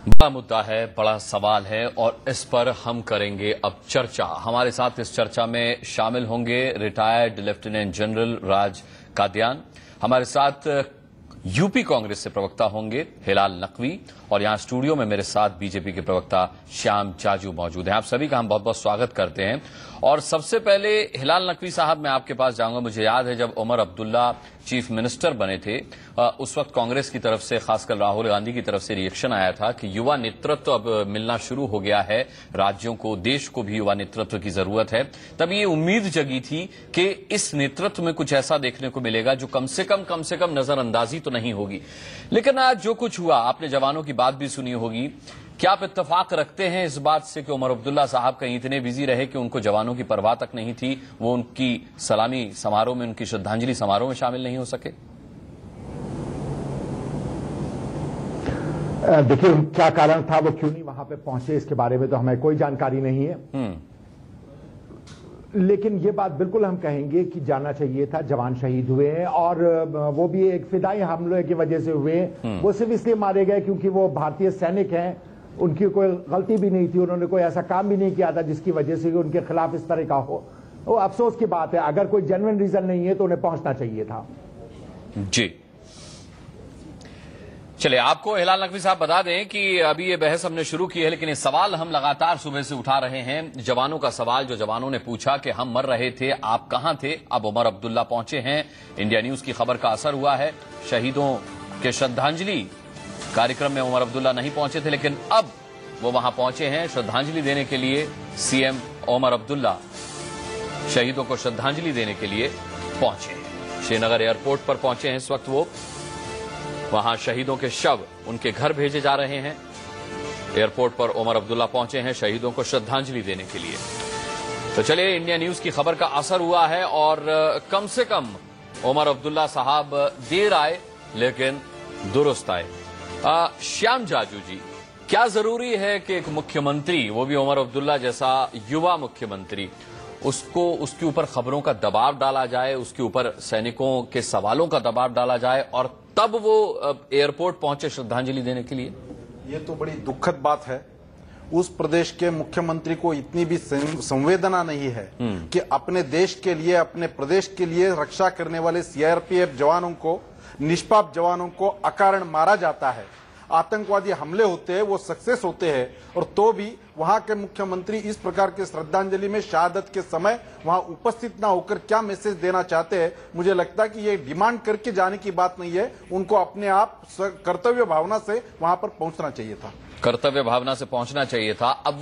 बड़ा मुद्दा है, बड़ा सवाल है और इस पर हम करेंगे अब चर्चा। हमारे साथ इस चर्चा में शामिल होंगे रिटायर्ड लेफ्टिनेंट जनरल राज कादियान, हमारे साथ यूपी कांग्रेस से प्रवक्ता होंगे हिलाल नकवी और यहां स्टूडियो में मेरे साथ बीजेपी के प्रवक्ता श्याम जाजू मौजूद हैं। आप सभी का हम बहुत बहुत स्वागत करते हैं। और सबसे पहले हिलाल नकवी साहब, मैं आपके पास जाऊंगा। मुझे याद है जब उमर अब्दुल्ला चीफ मिनिस्टर बने थे, उस वक्त कांग्रेस की तरफ से, खासकर राहुल गांधी की तरफ से रिएक्शन आया था कि युवा नेतृत्व अब मिलना शुरू हो गया है, राज्यों को, देश को भी युवा नेतृत्व की जरूरत है। तब ये उम्मीद जगी थी कि इस नेतृत्व में कुछ ऐसा देखने को मिलेगा जो कम से कम नजरअंदाजी तो नहीं होगी। लेकिन आज जो कुछ हुआ, आपने जवानों की बात भी सुनी होगी। क्या आप इत्तेफाक रखते हैं इस बात से कि उमर अब्दुल्ला साहब कहीं इतने बिजी रहे कि उनको जवानों की परवाह तक नहीं थी, वो उनकी सलामी समारोह में, उनकी श्रद्धांजलि समारोह में शामिल नहीं हो सके? देखिए, क्या कारण था, वो क्यों नहीं वहां पे पहुंचे, इसके बारे में तो हमें कोई जानकारी नहीं है। लेकिन ये बात बिल्कुल हम कहेंगे कि जाना चाहिए था। जवान शहीद हुए हैं और वो भी एक फिदाई हमले की वजह से हुए। वो सिर्फ इसलिए मारे गए क्योंकि वो भारतीय सैनिक हैं, उनकी कोई गलती भी नहीं थी, उन्होंने कोई ऐसा काम भी नहीं किया था जिसकी वजह से उनके खिलाफ इस तरह का हो। वो अफसोस की बात है। अगर कोई जेन्युइन रीजन नहीं है तो उन्हें पहुंचना चाहिए था। जी, चलिए, आपको हिलाल नकवी साहब बता दें कि अभी ये बहस हमने शुरू की है, लेकिन ये सवाल हम लगातार सुबह से उठा रहे हैं। जवानों का सवाल, जो जवानों ने पूछा कि हम मर रहे थे, आप कहां थे? अब उमर अब्दुल्ला पहुंचे हैं। इंडिया न्यूज की खबर का असर हुआ है। शहीदों के श्रद्धांजलि कार्यक्रम में उमर अब्दुल्ला नहीं पहुंचे थे, लेकिन अब वो वहां पहुंचे हैं श्रद्धांजलि देने के लिए। सीएम उमर अब्दुल्ला शहीदों को श्रद्धांजलि देने के लिए पहुंचे हैं। श्रीनगर एयरपोर्ट पर पहुंचे हैं इस वक्त वो। वहां शहीदों के शव उनके घर भेजे जा रहे हैं। एयरपोर्ट पर उमर अब्दुल्ला पहुंचे हैं शहीदों को श्रद्धांजलि देने के लिए। तो चलिए, इंडिया न्यूज की खबर का असर हुआ है और कम से कम उमर अब्दुल्ला साहब देर आए लेकिन दुरुस्त आए। श्याम जाजू जी, क्या जरूरी है कि एक मुख्यमंत्री, वो भी उमर अब्दुल्ला जैसा युवा मुख्यमंत्री, उसके ऊपर खबरों का दबाव डाला जाए, उसके ऊपर सैनिकों के सवालों का दबाव डाला जाए और तब वो एयरपोर्ट पहुंचे श्रद्धांजलि देने के लिए? ये तो बड़ी दुखद बात है। उस प्रदेश के मुख्यमंत्री को इतनी भी संवेदना नहीं है कि अपने देश के लिए, अपने प्रदेश के लिए रक्षा करने वाले सीआरपीएफ जवानों को, निष्पाप जवानों को अकारण मारा जाता है, आतंकवादी हमले होते हैं, वो सक्सेस होते हैं, और तो भी वहां के मुख्यमंत्री इस प्रकार के श्रद्धांजलि में शहादत के समय वहां उपस्थित ना होकर क्या मैसेज देना चाहते हैं? मुझे लगता है कि ये डिमांड करके जाने की बात नहीं है। उनको अपने आप कर्तव्य भावना से वहां पर पहुंचना चाहिए था। कर्तव्य भावना से पहुंचना चाहिए था। अब